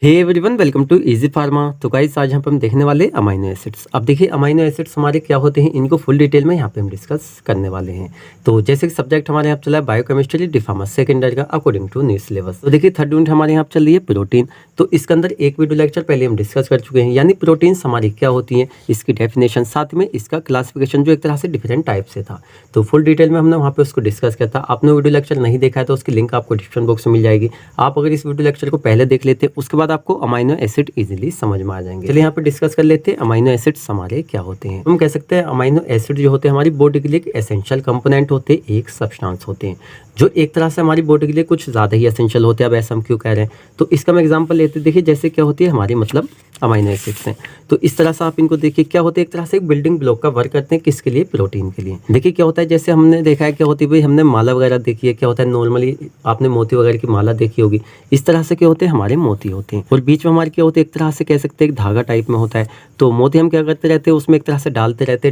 Hey everyone, welcome to Easy Pharma. तो guys आज यहाँ पे हम देखने वाले अमाइनो एसिड्स। अब देखिए अमाइनो एसिड्स हमारे क्या होते हैं, इनको फुल डिटेल में यहाँ पे हम डिस्कस करने वाले हैं। तो जैसे कि सब्जेक्ट हमारे यहाँ चला है biochemistry D pharma second year का अकॉर्डिंग टू न्यू सिलेबस। तो देखिए थर्ड यूनिट हमारे यहाँ चल रही है प्रोटीन। तो इसके अंदर एक वीडियो लेक्चर पहले हम डिस्कस कर चुके हैं, यानी प्रोटीन्स हमारी क्या होती है, इसकी डेफिनेशन, साथ में इसका क्लासिफिकेशन जो एक तरह से डिफरेंट टाइप से था। तो फुल डिटेल में हमने वहाँ पे उसको डिस्कस किया था। आपने वीडियो लेक्चर नहीं देखा है तो उसकी लिंक आपको डिस्क्रिप्शन बॉक्स में मिल जाएगी। आप अगर इस वीडियो लेक्चर को पहले देख लेते उसके बाद आपको अमाइनो एसिड इजीली समझ में आ जाएंगे। चलिए यहाँ पे डिस्कस कर लेते हैं अमाइनो एसिड्स हमारे क्या होते हैं। हम कह सकते हैं अमाइनो एसिड जो होते हैं हमारी बॉडी के लिए एक एसेंशियल कंपोनेंट होते हैं, एक सब्सटेंस होते हैं जो एक तरह से हमारी बॉडी के लिए कुछ ज़्यादा ही एसेंशियल होते हैं। अब ऐसा हम क्यों कह रहे हैं, तो इसका हम एग्जांपल लेते हैं। देखिए जैसे क्या होती है हमारी मतलब अमाइनो एसिड्स हैं, तो इस तरह से आप इनको देखिए क्या होते हैं, एक तरह से एक बिल्डिंग ब्लॉक का वर्क करते हैं। किसके लिए? प्रोटीन के लिए। देखिए क्या होता है, जैसे हमने देखा है क्या होती है भाई, हमने माला वगैरह देखी है, क्या होता है नॉर्मली आपने मोती वगैरह की माला देखी होगी। इस तरह से क्या होते हैं हमारे मोती होते हैं, और बीच में हमारे क्या होते हैं, एक तरह से कह सकते हैं एक धागा टाइप में होता है। तो मोती हम क्या करते रहते हैं, उसमें एक तरह से डालते रहते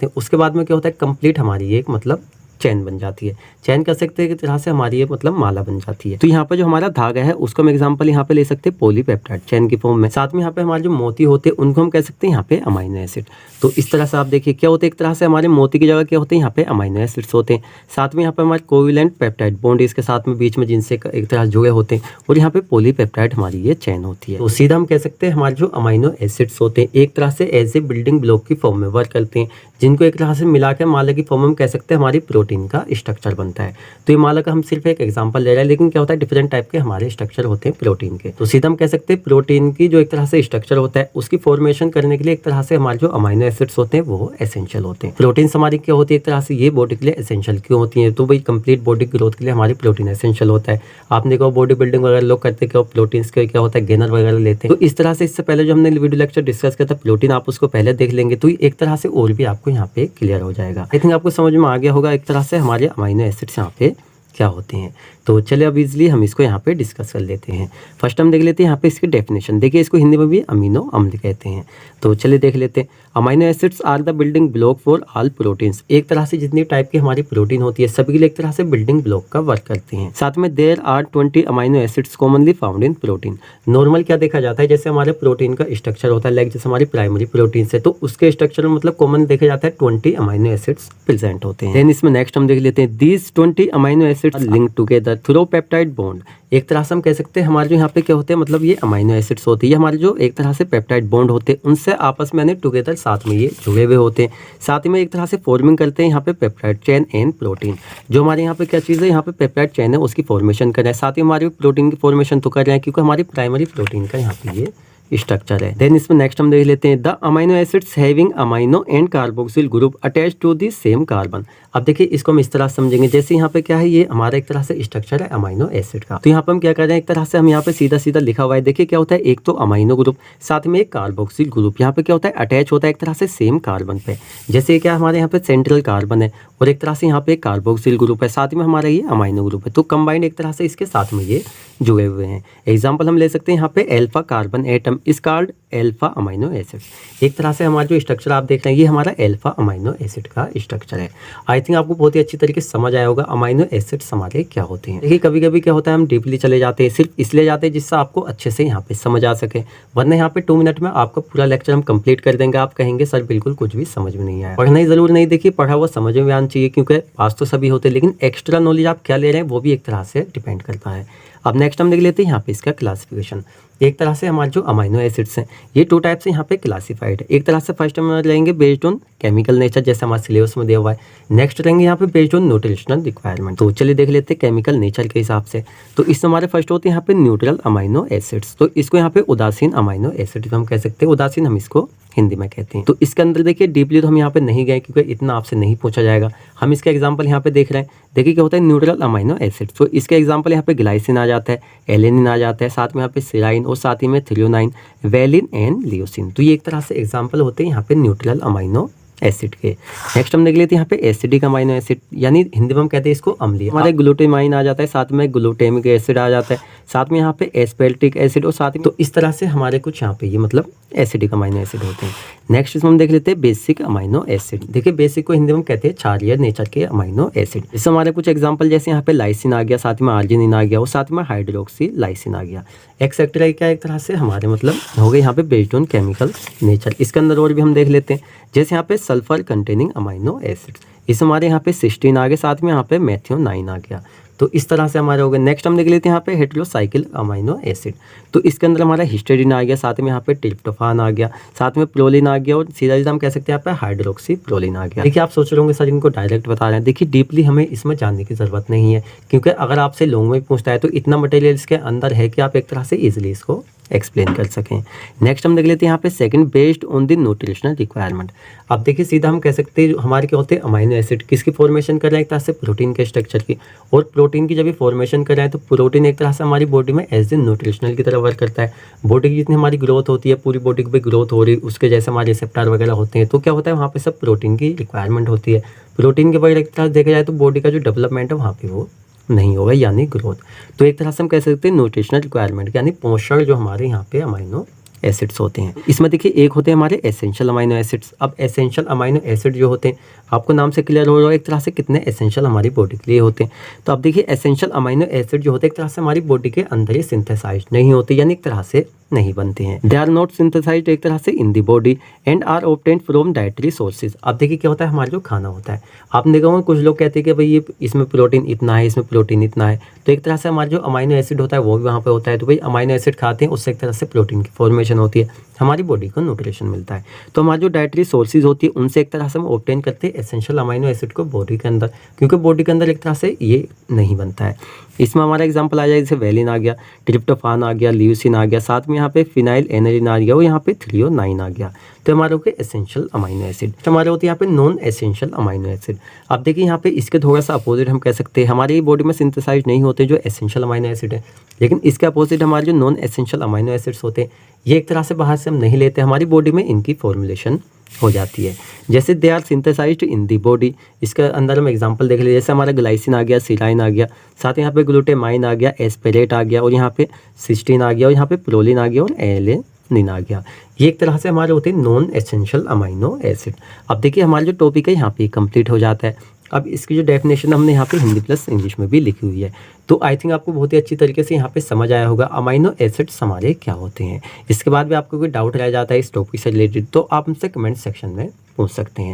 हैं। उसके बाद में क्या होता है, कंप्लीट हमारी एक मतलब चैन बन जाती है। चैन कह सकते हैं कि तरह से हमारी ये मतलब माला बन जाती है। तो यहाँ पे जो हमारा धागा है उसको हम एग्जांपल यहाँ पे ले सकते हैं पॉलीपेप्टाइड चैन की फॉर्म में। साथ में यहाँ पे हमारे जो मोती होते हैं उनको हम कह सकते हैं यहाँ पे अमाइनो एसिड। तो इस तरह से आप देखिए क्या होते हैं, एक तरह से हमारे मोती की जगह क्या होते हैं यहाँ पे अमाइनो एसिड्स होते हैं। साथ में यहाँ पे हमारे कोवैलेंट पेप्टाइड बॉन्ड इसके साथ में बीच में जिनसे एक तरह जुड़े होते हैं, और यहाँ पे पॉलीपेप्टाइड हमारी ये चैन होती है। तो सीधा हम कह सकते हैं हमारे जो अमाइनो एसिड्स होते हैं एक तरह से एज ए बिल्डिंग ब्लॉक की फॉर्म में वर्क करते हैं, जिनको एक तरह से मिला के माला की फॉर्म में हम कह सकते हैं हमारी प्रोटीन का स्ट्रक्चर बनता है। तो ये माला का हम सिर्फ एक एग्जांपल ले रहे हैं, लेकिन क्या होता है डिफरेंट टाइप के हमारे स्ट्रक्चर होते हैं प्रोटीन के। तो सीधा हम कह सकते हैं प्रोटीन की जो एक तरह से स्ट्रक्चर होता है उसकी फॉर्मेशन करने के लिए एक तरह से हमारे जो अमाइनो एसिड्स होते हैं वो एसेंशियल होते हैं। प्रोटीन्स हमारी क्या होती है, एक तरह से ये बॉडी के लिए एसेंशियल क्यों होती है, तो भाई कंप्लीट बॉडी ग्रोथ के लिए हमारी प्रोटीन एसेंशियल होता है। आपने कहा बॉडी बिल्डिंग वगैरह लोग करते क्या प्रोटीन्स के क्या होता है गेनर वगैरह लेते हैं। तो इस तरह से इससे पहले जो हमने वीडियो लेक्चर डिस्कस किया था प्रोटीन, आप उसको पहले देख लेंगे तो एक तरह से और भी आपको यहाँ पे क्लियर हो जाएगा। आई थिंक आपको समझ में आ गया होगा एक तरह से हमारे अमाइनो एसिड्स यहाँ पे क्या होते हैं। तो चलिए अब इजीली हम इसको यहाँ पे डिस्कस कर लेते हैं। फर्स्ट हम देख लेते हैं यहाँ पे इसकी डेफिनेशन। देखिए इसको हिंदी में भी अमीनो अम्ल कहते हैं। तो चलिए देख लेते हैं। Amino acids are the building block for all proteins. एक तरह से जितनी टाइप की हमारी प्रोटीन होती है सभी के लिए एक तरह से बिल्डिंग ब्लॉक का वर्क करते हैं। साथ में there are 20 amino acids commonly found in protein. Normal क्या देखा जाता है, जैसे हमारे प्रोटीन का स्ट्रक्चर होता है, लाइक जैसे हमारी प्राइमरी प्रोटीन है तो उसके स्ट्रक्चर में मतलब कॉमन देखा जाता है 20 अमाइनो एसिड्स प्रेजेंट होते हैं। देन इसमें नेक्स्ट हम देख लेते हैं these 20 amino acids link together through peptide bond. एक तरह से हम कह सकते हैं हमारे जो यहाँ पे क्या होते हैं मतलब ये अमाइनो एसिड्स होती है, हमारे जो एक तरह से पेप्टाइड बॉन्ड होते हैं उनसे आपस में यानी टुगेदर साथ में ये जुड़े हुए होते हैं। साथ में एक तरह से फॉर्मिंग करते हैं यहाँ पे पेप्टाइड चेन एंड प्रोटीन। जो हमारे यहाँ पे क्या चीज़ है, यहाँ पे पेप्टाइड चेन है उसकी फॉर्मेशन कर रहे हैं, साथ ही हमारी प्रोटीन की फॉर्मेशन तो कर रहे हैं क्योंकि हमारी प्राइमरी प्रोटीन का यहाँ पे ये स्ट्रक्चर है। देन इसमें नेक्स्ट हम देख लेते हैं the amino acids having amino and carboxyl group attach to the same carbon. अब देखिए इसको हम इस तरह समझेंगे, जैसे यहाँ पे क्या है, ये हमारा एक तरह से स्ट्रक्चर है अमाइनो एसिड का। तो यहाँ पे हम क्या कर रहे हैं, एक तरह से हम यहाँ पे सीधा सीधा लिखा हुआ है। देखिए क्या होता है, एक तो अमाइनो ग्रुप साथ में एक कार्बोक्सिल ग्रुप, यहाँ पे क्या होता है अटैच होता है एक तरह से सेम कार्बन पे। जैसे क्या हमारे यहाँ पे सेंट्रल कार्बन है और एक तरह से यहाँ पे कार्बोक्सिल ग्रुप है, साथ में हमारा ये अमाइनो ग्रुप है। तो कंबाइंड एक तरह से इसके साथ में ये जुड़े हुए हैं। एग्जाम्पल हम ले सकते हैं यहाँ पे alpha carbon atom is called alpha amino acid. एक तरह से हमारा जो स्ट्रक्चर आप देख रहे हैं ये हमारा एल्फा अमाइनो एसिड का स्ट्रक्चर है। आई थिंक आपको बहुत ही अच्छी तरीके से समझ आया होगा अमाइनो एसिड्स हमारे क्या होते हैं। देखिए कभी कभी क्या होता है हम डीपली चले जाते हैं, सिर्फ इसलिए जाते हैं जिससे आपको अच्छे से यहाँ पे समझ आ सके, वरना यहाँ पे 2 मिनट में आपका पूरा लेक्चर हम कंप्लीट कर देंगे। आप कहेंगे सर बिल्कुल कुछ भी समझ में नहीं आया। पढ़ना ही जरूर नहीं, देखिए पढ़ा हुआ समझ में आना चाहिए, क्योंकि पास तो सभी होते हैं लेकिन एक्स्ट्रा नॉलेज आप क्या ले रहे हैं वो भी एक तरह से डिपेंड करता है। अब नेक्स्ट हम देख लेते हैं यहाँ पे इसका क्लासिफिकेशन। एक तरह से हमारे जो अमाइनो एसिड्स हैं ये 2 टाइप से यहाँ पे क्लासिफाइड है। एक तरह से फर्स्ट हम रहेंगे बेस्ड ऑन केमिकल नेचर, जैसे हमारे सिलेबस में दिया हुआ है। नेक्स्ट रहेंगे यहाँ पे बेस्ड ऑन न्यूट्रिशनल रिक्वायरमेंट। तो चलिए देख लेते हैं केमिकल नेचर के हिसाब से। तो इसमें हमारे फर्स्ट होते हैं यहाँ पे न्यूट्रल अमाइनो एसिड्स। तो इसको यहाँ पे उदासीन अमाइनो एसिड हम कह सकते हैं, उदासीन हम इसको हिंदी में कहते हैं। तो इसके अंदर देखिए डीपली तो हम यहाँ पे नहीं गए क्योंकि इतना आपसे नहीं पूछा जाएगा। हम इसका एग्जांपल यहाँ पे देख रहे हैं। देखिए क्या होता है न्यूट्रल अमाइनो एसिड। तो इसके एग्जांपल यहाँ पे ग्लाइसिन आ जाता है, एलेनिन आ जाता है, साथ में यहाँ पे सेराइन और साथ ही में थ्रियोनाइन, वेलिन एंड लियोसिन। तो ये एक तरह से एग्जाम्पल होते हैं यहाँ पे न्यूट्रल अमाइनो एसिड के। नेक्स्ट हम देख लेते हैं यहाँ पे एसिडिक अमाइनो एसिड, यानी हिंदी में हम कहते हैं इसको अम्लीय। हमारे ग्लूटामाइन आ जाता है, साथ में ग्लूटामिक एसिड आ जाता है, साथ में यहाँ पे एस्पेल्टिक एसिड और साथ में, तो इस तरह से हमारे कुछ यहाँ पे ये मतलब एसिडिक अमाइनो एसिड होते हैं। नेक्स्ट इसमें हम देख लेते हैं बेसिक अमाइनो एसिड। देखिए बेसिक को हिंदी में कहते हैं क्षारीय नेचर के अमाइनो एसिड। इसमें हमारे कुछ एग्जांपल जैसे यहाँ पे लाइसिन आ गया, साथ में आर्जिनिन आ गया और साथ में हाइड्रोक्सी लाइसिन आ गया। एक्सेट्रा क्या एक तरह से हमारे मतलब हो गए यहाँ पे बेस्ड ऑन केमिकल नेचर। इसके अंदर और भी हम देख लेते हैं जैसे यहाँ पे सल्फर कंटेनिंग अमाइनो एसिड, इस हमारे यहाँ पे सिस्टीन आ गया, साथ में यहाँ पे मेथियोनाइन आ गया। तो इस तरह से हमारे हो गए। नेक्स्ट हम देख लेते हैं यहाँ पे हेटेरोसाइकिल अमाइनो एसिड। तो इसके अंदर हमारा हिस्टेडिन आ गया, साथ में यहाँ पे ट्रिप्टोफान आ गया, साथ में प्रोलिन आ गया और सीधा सीधा हम कह सकते हैं यहाँ पे हाइड्रोक्सी प्रोलिन आ गया। देखिए आप सोच रहे होंगे सर इनको डायरेक्ट बता रहे हैं। देखिए डीपली हमें इसमें जानने की जरूरत नहीं है, क्योंकि अगर आपसे लॉन्ग में पूछता है तो इतना मटेरियल इसके अंदर है कि आप एक तरह से इजिली इसको एक्सप्लेन कर सकें। नेक्स्ट हम देख लेते हैं यहाँ पे second based on the nutritional requirement. अब देखिए सीधा हम कह सकते हैं हमारे क्या होते हैं अमाइनो एसिड किसकी फॉर्मेशन कर रहे हैं, एक तरह से प्रोटीन के स्ट्रक्चर की। और प्रोटीन की जब भी फॉर्मेशन कर रहे हैं तो प्रोटीन एक तरह से हमारी बॉडी में एज ए न्यूट्रिशनल की तरह वर्क करता है। बॉडी की जितनी हमारी ग्रोथ होती है, पूरी बॉडी की ग्रोथ हो रही उसके जैसे हमारे रिसेप्टर वगैरह होते हैं, तो क्या होता है वहाँ पे सब प्रोटीन की रिक्वायरमेंट होती है। प्रोटीन के बगैर एक तरह से देखा जाए तो बॉडी का जो डेवलपमेंट है वहाँ पे वो नहीं होगा, यानी ग्रोथ। तो एक तरह से हम कह सकते हैं न्यूट्रिशनल रिक्वायरमेंट यानी पोषण जो हमारे यहाँ पे अमाइनो एसिड्स होते हैं। इसमें देखिए एक होते हैं हमारे एसेंशियल अमाइनो एसिड्स। अब एसेंशियल अमाइनो एसिड जो होते हैं आपको नाम से क्लियर हो रहा है एक तरह से कितने एसेंशियल हमारी बॉडी के लिए होते हैं। तो अब देखिए एसेंशियल अमाइनो एसिड जो होते हैं एक तरह से हमारी बॉडी के अंदर ही सिंथेसाइज नहीं होते, यानी एक तरह से नहीं बनते हैं। दे आर नॉट सिंथेसाइज्ड एक तरह से in the body and are obtained from dietary sources. अब देखिए क्या होता है हमारा जो खाना होता है, आपने देखा होगा कुछ लोग कहते हैं कि भाई ये इसमें प्रोटीन इतना है, इसमें प्रोटीन इतना है, तो एक तरह से हमारा जो अमाइनो एसिड होता है वो भी वहाँ पे होता है। तो भाई अमाइनो एसिड खाते हैं उससे एक तरह से प्रोटीन की फॉर्मेशन होती है, हमारी बॉडी को न्यूट्रिशन मिलता है। तो हमारी जो डाइटरी सोर्सेज होती है उनसे एक तरह से हम ऑब्टेन करते हैं एसेंशियल अमाइनो एसिड को बॉडी के अंदर, क्योंकि बॉडी के अंदर एक तरह से ये नहीं बनता है। इसमें हमारा एग्जांपल आ जाए जैसे वेलिन आ गया, ट्रिप्टोफान आ गया, ल्यूसिन आ गया, साथ में यहाँ पे फिनाइल एनरिन आ गया और यहाँ पे थ्रियोनाइन आ गया। तो हमारे होते एसेंशियल अमाइनो एसिड। तो हमारे होते हैं यहाँ पे नॉन एसेंशियल अमाइनो एसिड। अब देखिए यहाँ पे इसके थोड़ा सा अपोजिट हम कह सकते हैं, हमारी बॉडी में सिंथेसाइज नहीं होते जो एसेंशियल अमाइनो एसिड है, लेकिन इसके अपोजिट हमारे जो नॉन एसेंशियल अमाइनो एसिड्स होते हैं ये एक तरह से बाहर से हम नहीं लेते, हमारी बॉडी में इनकी फॉर्मुलेशन हो जाती है। जैसे they are synthesised in the body, इसके अंदर हम एग्जांपल देख लीजिए जैसे हमारा ग्लाइसिन आ गया, सिराइन आ गया, साथ यहाँ पे ग्लूटामाइन आ गया, एस्पेरेट आ गया और यहाँ पे सिस्टीन आ गया और यहाँ पे प्रोलिन आ गया और एलेनिन आ गया। ये एक तरह से हमारे होते हैं नॉन एसेंशियल अमाइनो एसिड। अब देखिए हमारा जो टॉपिक है यहाँ पे कंप्लीट हो जाता है। अब इसकी जो डेफिनेशन हमने यहाँ पे हिंदी प्लस इंग्लिश में भी लिखी हुई है, तो आई थिंक आपको बहुत ही अच्छी तरीके से यहाँ पे समझ आया होगा अमाइनो एसिड्स हमारे क्या होते हैं। इसके बाद भी आपको कोई डाउट रह जाता है इस टॉपिक से रिलेटेड तो आप हमसे कमेंट सेक्शन में पूछ सकते हैं।